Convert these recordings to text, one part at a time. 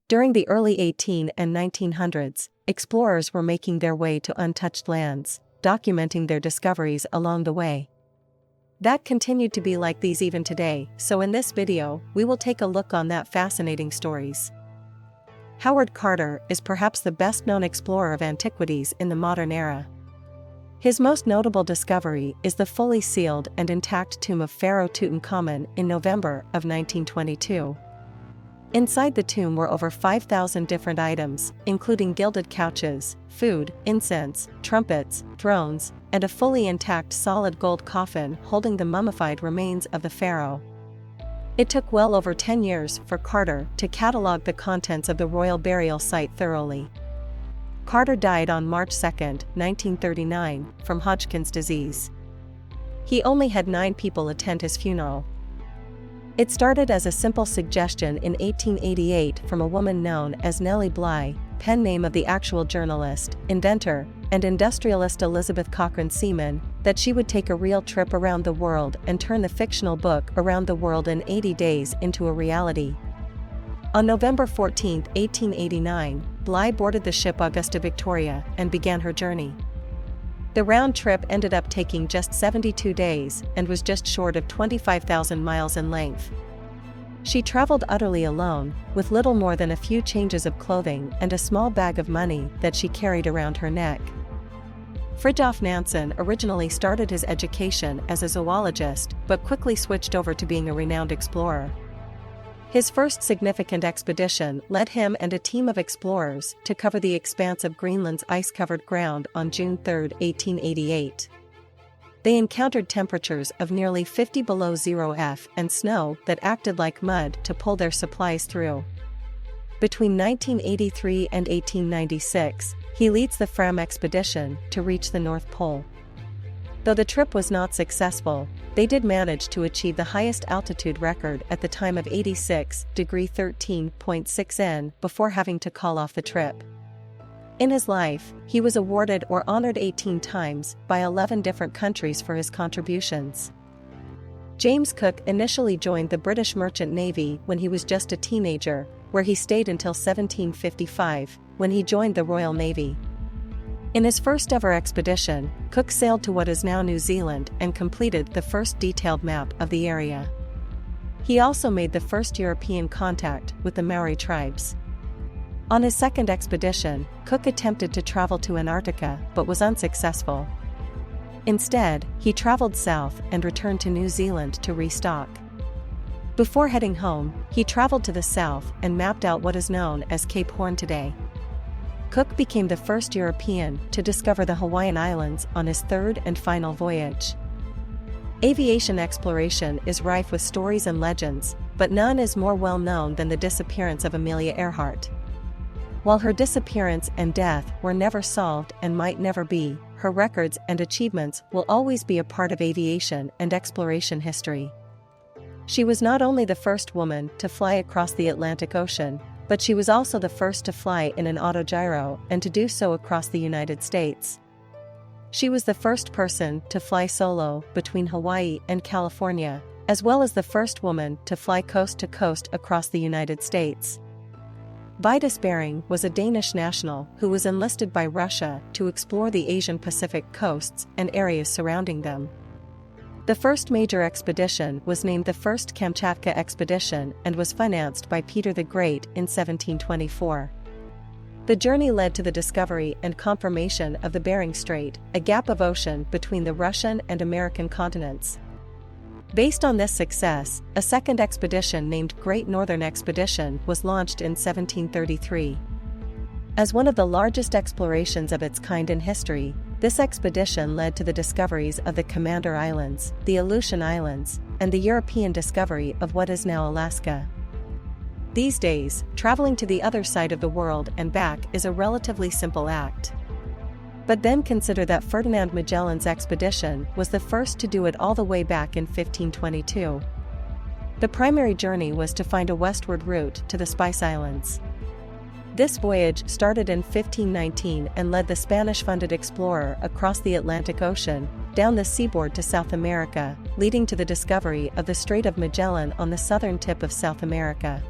During the early 18 and 1900s, explorers were making their way to untouched lands, documenting their discoveries along the way. That continued to be like these even today, so in this video, we will take a look on that fascinating stories. Howard Carter is perhaps the best-known explorer of antiquities in the modern era. His most notable discovery is the fully sealed and intact tomb of Pharaoh Tutankhamun in November of 1922. Inside the tomb were over 5,000 different items, including gilded couches, food, incense, trumpets, thrones, and a fully intact solid gold coffin holding the mummified remains of the pharaoh. It took well over 10 years for Carter to catalog the contents of the royal burial site thoroughly. Carter died on March 2, 1939, from Hodgkin's disease. He only had 9 people attend his funeral. It started as a simple suggestion in 1888 from a woman known as Nelly Bly, pen name of the actual journalist, inventor, and industrialist Elizabeth Cochrane Seaman, that she would take a real trip around the world and turn the fictional book Around the World in 80 Days into a reality. On November 14, 1889, Bly boarded the ship Augusta Victoria and began her journey. The round trip ended up taking just 72 days and was just short of 25,000 miles in length. She traveled utterly alone, with little more than a few changes of clothing and a small bag of money that she carried around her neck. Fridtjof Nansen originally started his education as a zoologist but quickly switched over to being a renowned explorer. His first significant expedition led him and a team of explorers to cover the expanse of Greenland's ice-covered ground on June 3, 1888. They encountered temperatures of nearly 50 below zero F and snow that acted like mud to pull their supplies through. Between 1983 and 1896, he leads the Fram expedition to reach the North Pole. Though the trip was not successful, they did manage to achieve the highest altitude record at the time of 86 degrees 13.6 N before having to call off the trip. In his life, he was awarded or honored 18 times by 11 different countries for his contributions. James Cook initially joined the British Merchant Navy when he was just a teenager, where he stayed until 1755, when he joined the Royal Navy. In his first ever expedition, Cook sailed to what is now New Zealand and completed the first detailed map of the area. He also made the first European contact with the Maori tribes. On his second expedition, Cook attempted to travel to Antarctica but was unsuccessful. Instead, he traveled south and returned to New Zealand to restock. Before heading home, he traveled to the south and mapped out what is known as Cape Horn today. Cook became the first European to discover the Hawaiian Islands on his third and final voyage. Aviation exploration is rife with stories and legends, but none is more well known than the disappearance of Amelia Earhart. While her disappearance and death were never solved and might never be, her records and achievements will always be a part of aviation and exploration history. She was not only the first woman to fly across the Atlantic Ocean, but she was also the first to fly in an autogyro and to do so across the United States. She was the first person to fly solo between Hawaii and California, as well as the first woman to fly coast to coast across the United States. Vitus Bering was a Danish national who was enlisted by Russia to explore the Asian Pacific coasts and areas surrounding them. The first major expedition was named the First Kamchatka Expedition and was financed by Peter the Great in 1724. The journey led to the discovery and confirmation of the Bering Strait, a gap of ocean between the Russian and American continents. Based on this success, a second expedition named Great Northern Expedition was launched in 1733. As one of the largest explorations of its kind in history, this expedition led to the discoveries of the Commander Islands, the Aleutian Islands, and the European discovery of what is now Alaska. These days, traveling to the other side of the world and back is a relatively simple act. But then consider that Ferdinand Magellan's expedition was the first to do it all the way back in 1522. The primary journey was to find a westward route to the Spice Islands. This voyage started in 1519 and led the Spanish-funded explorer across the Atlantic Ocean, down the seaboard to South America, leading to the discovery of the Strait of Magellan on the southern tip of South America.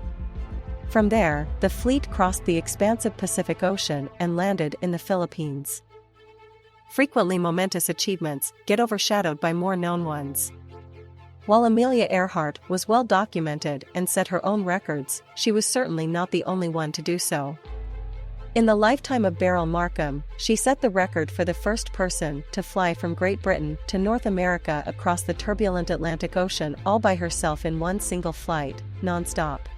From there, the fleet crossed the expansive Pacific Ocean and landed in the Philippines. Frequently momentous achievements get overshadowed by more known ones. While Amelia Earhart was well documented and set her own records, she was certainly not the only one to do so. In the lifetime of Beryl Markham, she set the record for the first person to fly from Great Britain to North America across the turbulent Atlantic Ocean all by herself in one single flight, non-stop.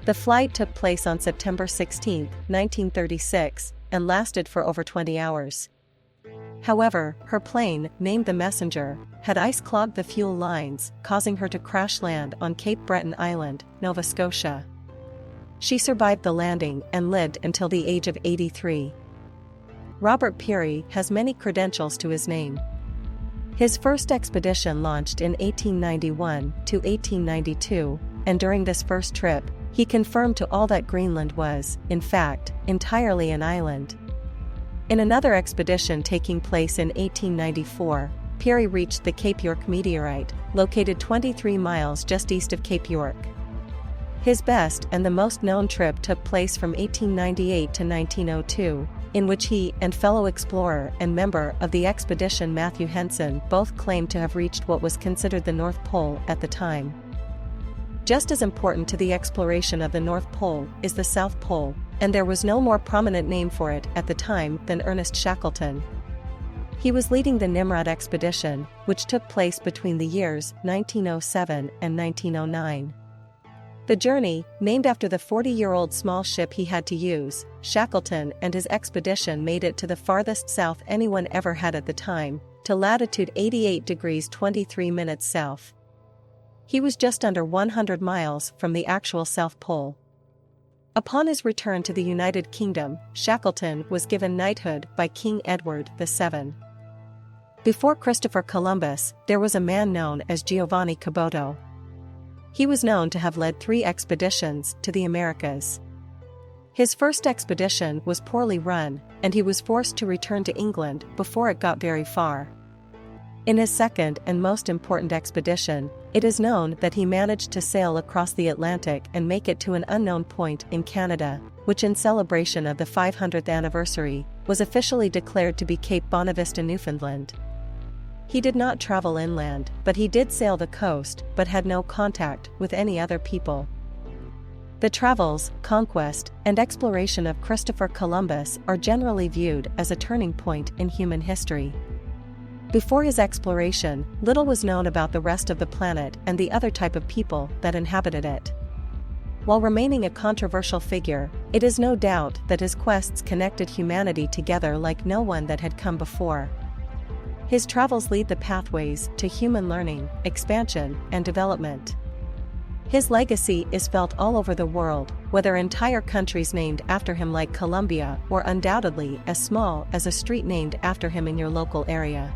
The flight took place on September 16, 1936, and lasted for over 20 hours. However, her plane, named the Messenger, had ice-clogged the fuel lines, causing her to crash land on Cape Breton Island, Nova Scotia. She survived the landing and lived until the age of 83. Robert Peary has many credentials to his name. His first expedition launched in 1891 to 1892, and during this first trip, he confirmed to all that Greenland was, in fact, entirely an island. In another expedition taking place in 1894, Peary reached the Cape York meteorite, located 23 miles just east of Cape York. His best and the most known trip took place from 1898 to 1902, in which he and fellow explorer and member of the expedition Matthew Henson both claimed to have reached what was considered the North Pole at the time. Just as important to the exploration of the North Pole is the South Pole, and there was no more prominent name for it at the time than Ernest Shackleton. He was leading the Nimrod expedition, which took place between the years 1907 and 1909. The journey, named after the 40-year-old small ship he had to use, Shackleton and his expedition made it to the farthest south anyone ever had at the time, to latitude 88 degrees 23 minutes south. He was just under 100 miles from the actual South Pole. Upon his return to the United Kingdom, Shackleton was given knighthood by King Edward VII. Before Christopher Columbus, there was a man known as Giovanni Caboto. He was known to have led 3 expeditions to the Americas. His first expedition was poorly run, and he was forced to return to England before it got very far. In his second and most important expedition, it is known that he managed to sail across the Atlantic and make it to an unknown point in Canada, which in celebration of the 500th anniversary, was officially declared to be Cape Bonavista, Newfoundland. He did not travel inland, but he did sail the coast, but had no contact with any other people. The travels, conquest, and exploration of Christopher Columbus are generally viewed as a turning point in human history. Before his exploration, little was known about the rest of the planet and the other type of people that inhabited it. While remaining a controversial figure, it is no doubt that his quests connected humanity together like no one that had come before. His travels lead the pathways to human learning, expansion, and development. His legacy is felt all over the world, whether entire countries named after him like Colombia or undoubtedly as small as a street named after him in your local area.